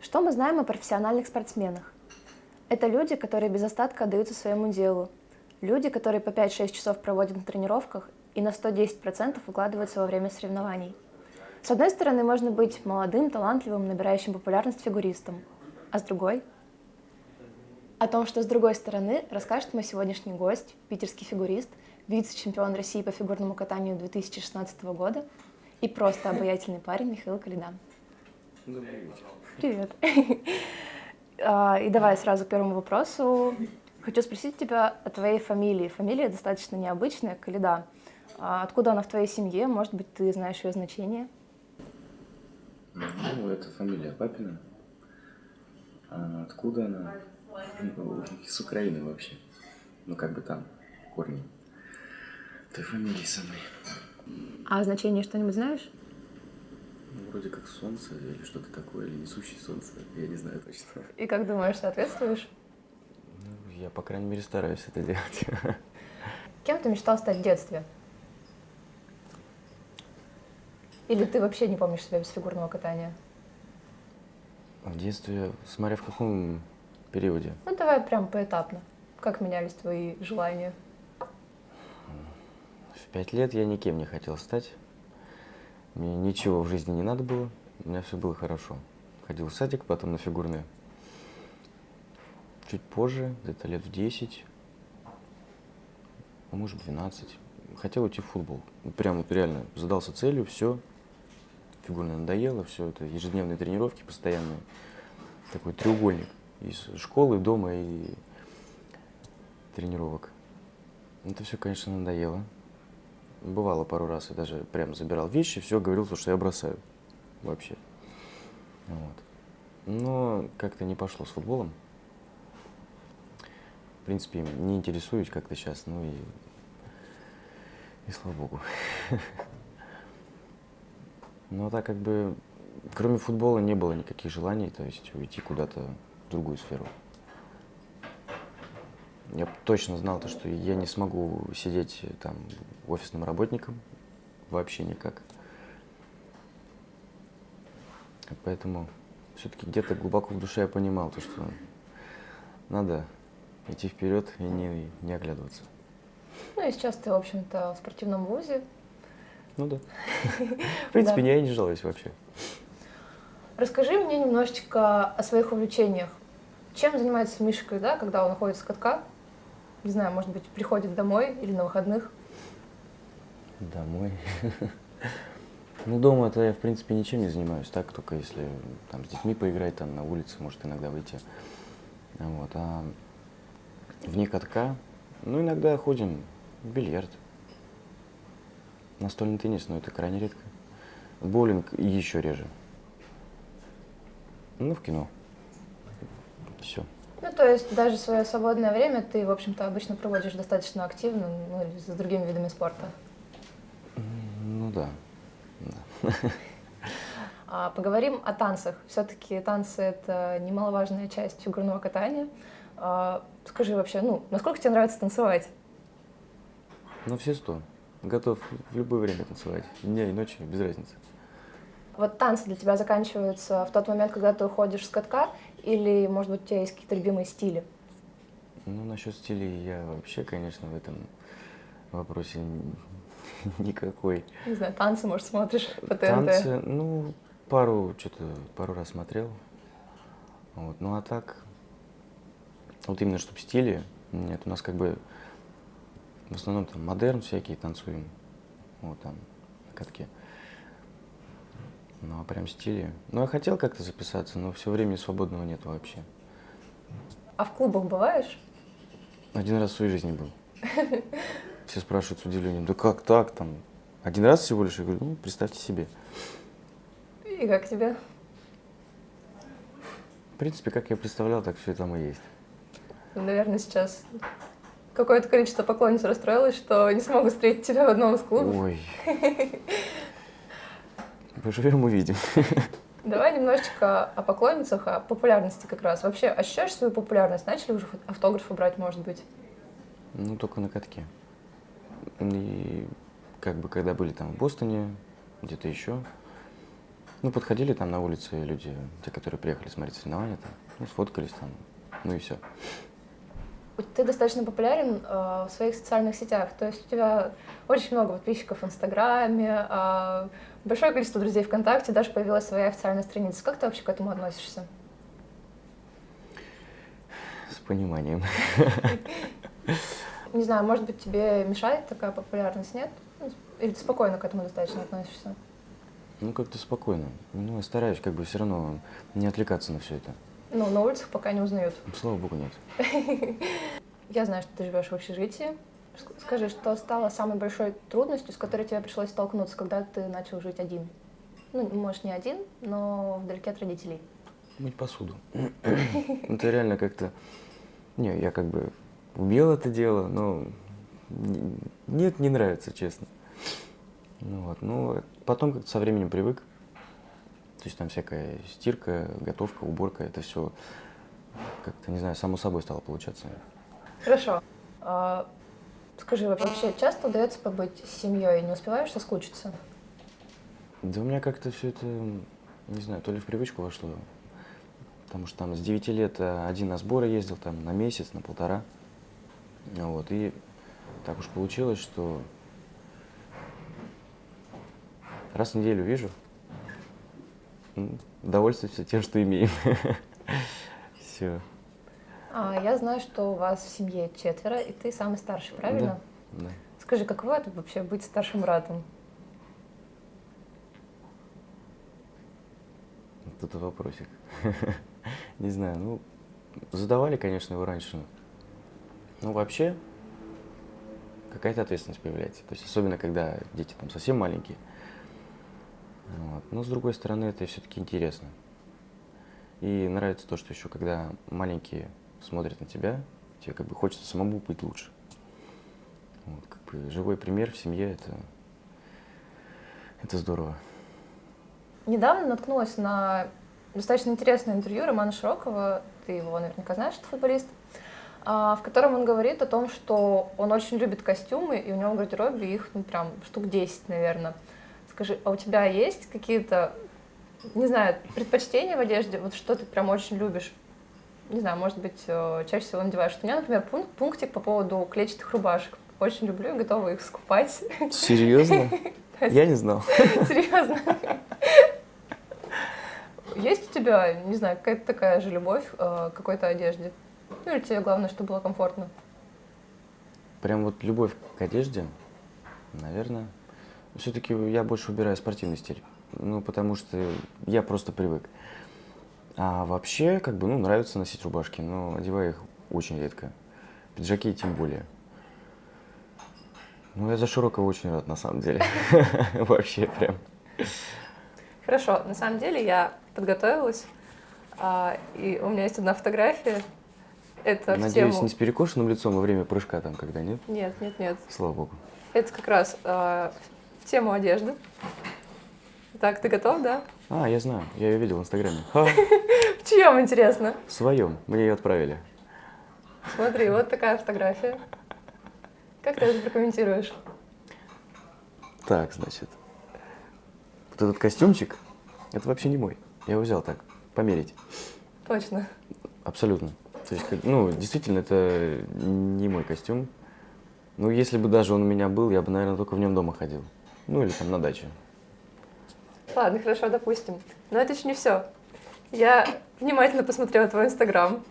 Что мы знаем о профессиональных спортсменах? Это люди, которые без остатка отдаются своему делу. Люди, которые по 5-6 часов проводят на тренировках и на 110% выкладываются во время соревнований. С одной стороны, можно быть молодым, талантливым, набирающим популярность фигуристом. А с другой? О том, что с другой стороны, расскажет мой сегодняшний гость, питерский фигурист, вице-чемпион России по фигурному катанию 2016 года и просто обаятельный парень Михаил Коляда. Добрый вечер. Привет. И давай сразу к первому вопросу. Хочу спросить тебя о твоей фамилии. Фамилия достаточно необычная, Коляда. Откуда она в твоей семье? Может быть, ты знаешь ее значение? Ну, это фамилия папина. А откуда она? Ну, с Украины вообще. Ну, как бы там корни той фамилии самой. А значение что-нибудь знаешь? Ну, вроде как солнце или что-то такое, или несущее солнце. Я не знаю точно. И как думаешь, соответствуешь? Ну, я, по крайней мере, стараюсь это делать. Кем ты мечтал стать в детстве? Или ты вообще не помнишь себя без фигурного катания? В детстве, смотря в каком периоде. Ну, давай прям поэтапно. Как менялись твои желания? В 5 лет я никем не хотел стать. Мне ничего в жизни не надо было. У меня все было хорошо. Ходил в садик, потом на фигурное. Чуть позже, где-то лет в 10, а может 12, хотел уйти в футбол. Прям вот реально задался целью, все, фигурное надоело, все это ежедневные тренировки постоянные. Такой треугольник из школы, дома и тренировок. Это все, конечно, надоело. Бывало пару раз, я даже прям забирал вещи, все, говорил, что я бросаю вообще. Вот. Но как-то не пошло с футболом. В принципе, не интересуюсь как-то сейчас, ну и слава богу. Но так как бы, кроме футбола не было никаких желаний, то есть уйти куда-то в другую сферу. Я точно знал, то, что я не смогу сидеть там офисным работником, вообще никак. Поэтому все-таки где-то глубоко в душе я понимал, то, что надо идти вперед и не оглядываться. Ну и сейчас ты, в общем-то, в спортивном вузе. Ну да. В принципе, Да. я и не жалуюсь вообще. Расскажи мне немножечко о своих увлечениях. Чем занимается Миша Коляда, когда он уходит с катка? Не знаю, может быть, приходит домой или на выходных? Домой. Ну, дома-то я, в принципе, ничем не занимаюсь. Так, только если там с детьми поиграть, там на улице, может иногда выйти. Вот. А вне катка, ну, иногда ходим в бильярд. Настольный теннис, но это крайне редко. Боулинг еще реже. Ну, в кино. Все. Ну, то есть даже свое свободное время ты, в общем-то, обычно проводишь достаточно активно, ну, или с другими видами спорта. Ну да. Поговорим о танцах. Все-таки танцы — это немаловажная часть фигурного катания. Скажи вообще, ну, насколько тебе нравится танцевать? На все 100. Готов в любое время танцевать. Дня и ночи, без разницы. Вот танцы для тебя заканчиваются в тот момент, когда ты уходишь с катка, или, может быть, у тебя есть какие-то любимые стили? Ну, насчет стилей я вообще, конечно, в этом вопросе никакой. Не знаю, танцы, может, смотришь по ТНТ? Танцы, ну, пару раз смотрел. Вот. Ну, а так, вот именно чтобы стили, нет, у нас как бы в основном там модерн всякие танцуем, вот там, на катке. Ну, а прям стили. Ну, я хотел как-то записаться, но все времени свободного нет вообще. А в клубах бываешь? Один раз в своей жизни был. Все спрашивают с удивлением, да как так там? Один раз всего лишь? Я говорю, ну, представьте себе. И как тебе? В принципе, как я представлял, так все там и есть. Ну, наверное, сейчас какое-то количество поклонниц расстроилось, что не смогут встретить тебя в одном из клубов. Ой. Поживем, увидим. Давай немножечко о поклонницах, о популярности как раз. Вообще, ощущаешь свою популярность? Начали уже автографы брать, может быть? Ну, только на катке. И как бы, когда были там в Бостоне, где-то еще, Ну, подходили там на улице люди, те, которые приехали смотреть соревнования, там, ну, сфоткались там, ну и все. Ты достаточно популярен в своих социальных сетях, то есть у тебя очень много подписчиков в Инстаграме, большое количество друзей ВКонтакте, даже появилась своя официальная страница. Как ты вообще к этому относишься? С пониманием. Не знаю, может быть, тебе мешает такая популярность, нет? Или ты спокойно к этому достаточно относишься? Ну, как-то спокойно. Ну, я стараюсь как бы все равно не отвлекаться на все это. Ну, на улицах пока не узнают. Слава богу, нет. Я знаю, что ты живешь в общежитии. Скажи, что стало самой большой трудностью, с которой тебе пришлось столкнуться, когда ты начал жить один? Ну, может, не один, но вдалеке от родителей. Мыть посуду. Это реально как-то... Не, я как бы убил это дело, но нет, не нравится, честно. Ну, вот. Ну, потом как-то со временем привык. То есть там всякая стирка, готовка, уборка, это все как-то, не знаю, само собой стало получаться. Хорошо. Скажи, вообще часто удается побыть с семьей? Не успеваешь соскучиться? Да у меня как-то все это, не знаю, то ли в привычку вошло. Потому что там с 9 лет один на сборы ездил, там на месяц, на полтора. Вот, и так уж получилось, что раз в неделю вижу, довольствуемся тем, что имеем. Все. Я знаю, что у вас в семье 4, и ты самый старший, правильно? Да. Скажи, каково это вообще быть старшим братом? Тут вопросик. Не знаю, ну, задавали, конечно, его раньше. Ну, вообще, какая-то ответственность появляется. То есть, особенно, когда дети там совсем маленькие. Вот. Но, с другой стороны, это все-таки интересно. И нравится то, что еще, когда маленькие смотрят на тебя, тебе как бы хочется самому быть лучше. Вот, как бы живой пример в семье это здорово. Недавно наткнулась на достаточно интересное интервью Романа Широкова, ты его наверняка знаешь, это футболист, в котором он говорит о том, что он очень любит костюмы, и у него в гардеробе их прям штук 10, наверное. Скажи, а у тебя есть какие-то, не знаю, предпочтения в одежде, вот что ты прям очень любишь? Не знаю, может быть, чаще всего надеваешь. У меня, например, пунктик по поводу клетчатых рубашек. Очень люблю и готова их скупать. Серьезно? Я не знал. Серьезно. Есть у тебя, не знаю, какая-то такая же любовь к какой-то одежде? Ну или тебе главное, чтобы было комфортно? Прям вот любовь к одежде, наверное. Все-таки я больше выбираю спортивный стиль. Ну, потому что я просто привык. А вообще, как бы, ну, нравится носить рубашки, но одеваю их очень редко. Пиджаки тем более. Ну, я за Широкого очень рад, на самом деле. Вообще прям. Хорошо, на самом деле я подготовилась, и у меня есть одна фотография. Это Надеюсь, в тему... не с перекошенным лицом во время прыжка там, когда нет? Нет. Слава богу. Это как раз в тему одежды. Так, ты готов, да? Я знаю, я ее видел в Инстаграме. Ха, В чьем, интересно? в своем, мне ее отправили. Смотри, вот такая фотография. Как ты это прокомментируешь? Так, значит, вот этот костюмчик, это вообще не мой. Я его взял так, померить. Точно. Абсолютно. То есть, ну, действительно, это не мой костюм. Ну, если бы даже он у меня был, я бы, наверное, только в нем дома ходил. Ну, или там на даче. Ладно, хорошо, допустим. Но это еще не все. Я внимательно посмотрела твой Инстаграм.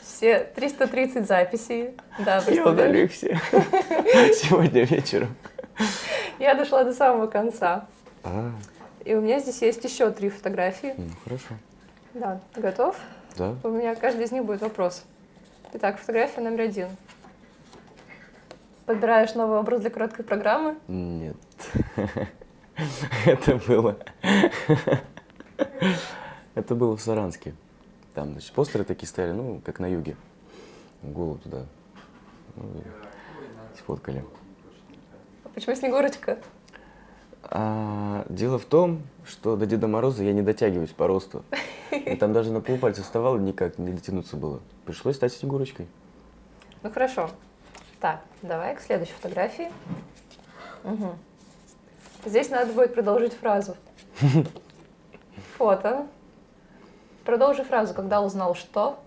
Все 330 записей. Да, Я удалю их все. Сегодня вечером. Я дошла до самого конца. А, И у меня здесь есть еще 3 фотографии. ну, хорошо. Да, готов? Да. У меня каждый из них будет вопрос. Итак, фотография номер 1. Подбираешь новый образ для короткой программы? Нет. Это было в Саранске. Там, значит, постеры такие стояли, ну, как на юге. Голову туда. Ну, и сфоткали. А почему Снегурочка? Дело в том, что до Деда Мороза я не дотягиваюсь по росту. И там даже на полпальца вставал, никак не дотянуться было. Пришлось стать Снегурочкой. Ну хорошо. Так, давай к следующей фотографии. Угу. Здесь надо будет продолжить фразу. фото. Продолжи фразу, когда узнал что.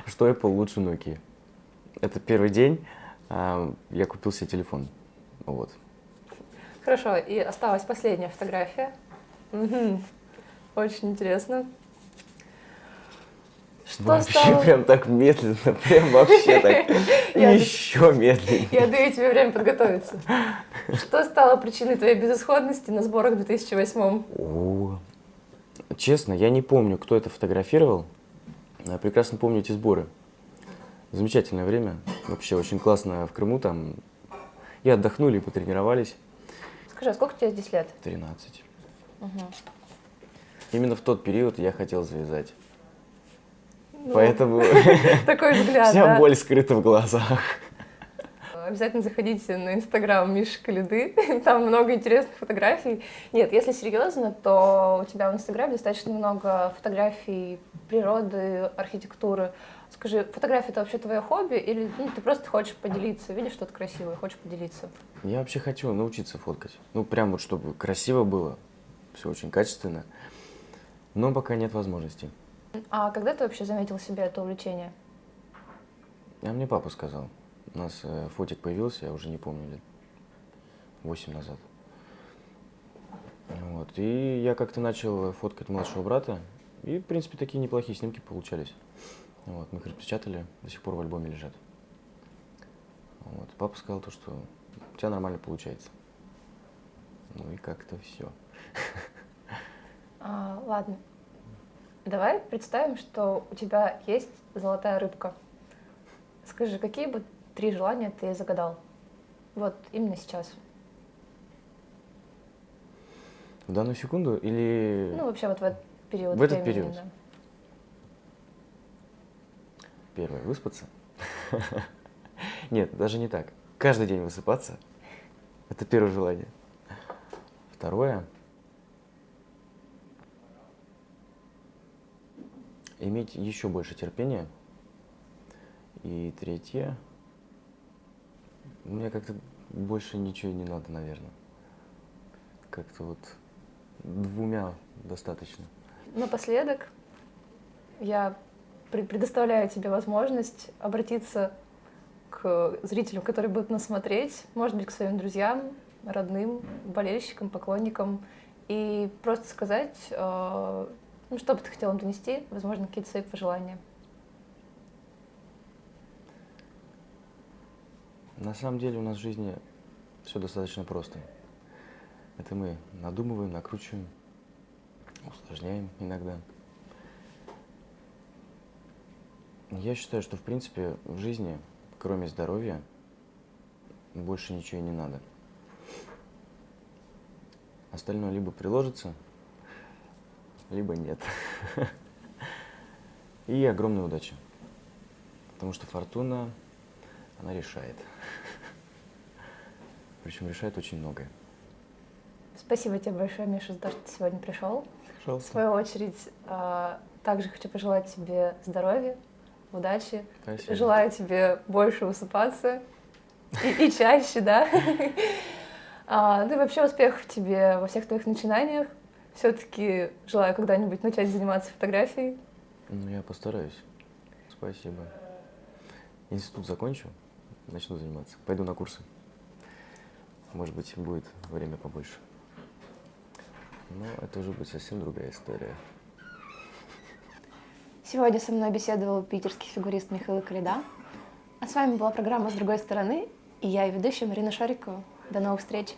Что Apple лучше Nokia. Это первый день, я купил себе телефон. Вот. Хорошо, и осталась последняя фотография. Мгм. Очень интересно. Что Вообще стало... прям так медленно, прям вообще так Я еще медленнее. Я даю тебе время подготовиться. Что стало причиной твоей безысходности на сборах в 2008-м? О, честно, я не помню, кто это фотографировал. Но я прекрасно помню эти сборы. Замечательное время. Вообще очень классно в Крыму там. И отдохнули, и потренировались. Скажи, а сколько тебе здесь лет? 13. Мгм. Именно в тот период я хотел завязать. Ну, Поэтому такой взгляд, вся да? боль скрыта в глазах. Обязательно заходите на инстаграм Миши Коляды, там много интересных фотографий. Нет, если серьезно, то у тебя в инстаграме достаточно много фотографий природы, архитектуры. Скажи, фотография — это вообще твое хобби или ты просто хочешь поделиться, видишь что-то красивое, хочешь поделиться? Я вообще хочу научиться фоткать. Ну, прям вот, чтобы красиво было, все очень качественно. Но пока нет возможности. А когда ты вообще заметил в себе это увлечение? А мне папа сказал. У нас фотик появился, я уже не помню, лет 8 назад. Вот. И я как-то начал фоткать младшего брата. И, в принципе, такие неплохие снимки получались. Вот. Мы их распечатали, до сих пор в альбоме лежат. Вот. Папа сказал то, что у тебя нормально получается. Ну и как-то все. Ладно, давай представим, что у тебя есть золотая рыбка. Скажи, какие бы 3 желания ты загадал? Вот именно сейчас. В данную секунду или Ну, вообще вот в этот период в этот времени, период? да. Первое — выспаться. Нет, даже не так. Каждый день высыпаться. Это первое желание. Второе — иметь еще больше терпения. И третье — мне как-то больше ничего не надо, наверное. Как-то вот 2 достаточно. Напоследок я предоставляю тебе возможность обратиться к зрителям, которые будут нас смотреть, может быть, к своим друзьям, родным, болельщикам, поклонникам, и просто сказать, что бы ты хотел им донести, возможно, какие-то свои пожелания. На самом деле у нас в жизни все достаточно просто. Это мы надумываем, накручиваем, усложняем иногда. Я считаю, что в принципе в жизни, кроме здоровья, больше ничего и не надо. Остальное либо приложится, либо нет. И огромная удача. Потому что фортуна, она решает. Причем решает очень многое. Спасибо тебе большое, Миша, за то, что ты сегодня пришел. В Пожалуйста. свою очередь, также хочу пожелать тебе здоровья, удачи. Спасибо. Желаю тебе больше высыпаться и чаще, да. Ну и вообще успехов тебе во всех твоих начинаниях. Все-таки желаю когда-нибудь начать заниматься фотографией. Ну, я постараюсь. Спасибо. Институт закончу, начну заниматься. Пойду на курсы. Может быть, будет время побольше. Но это уже будет совсем другая история. Сегодня со мной беседовал питерский фигурист Михаил Коляда. А с вами была программа «С другой стороны» и я, ведущая Марина Шарикова. До новых встреч!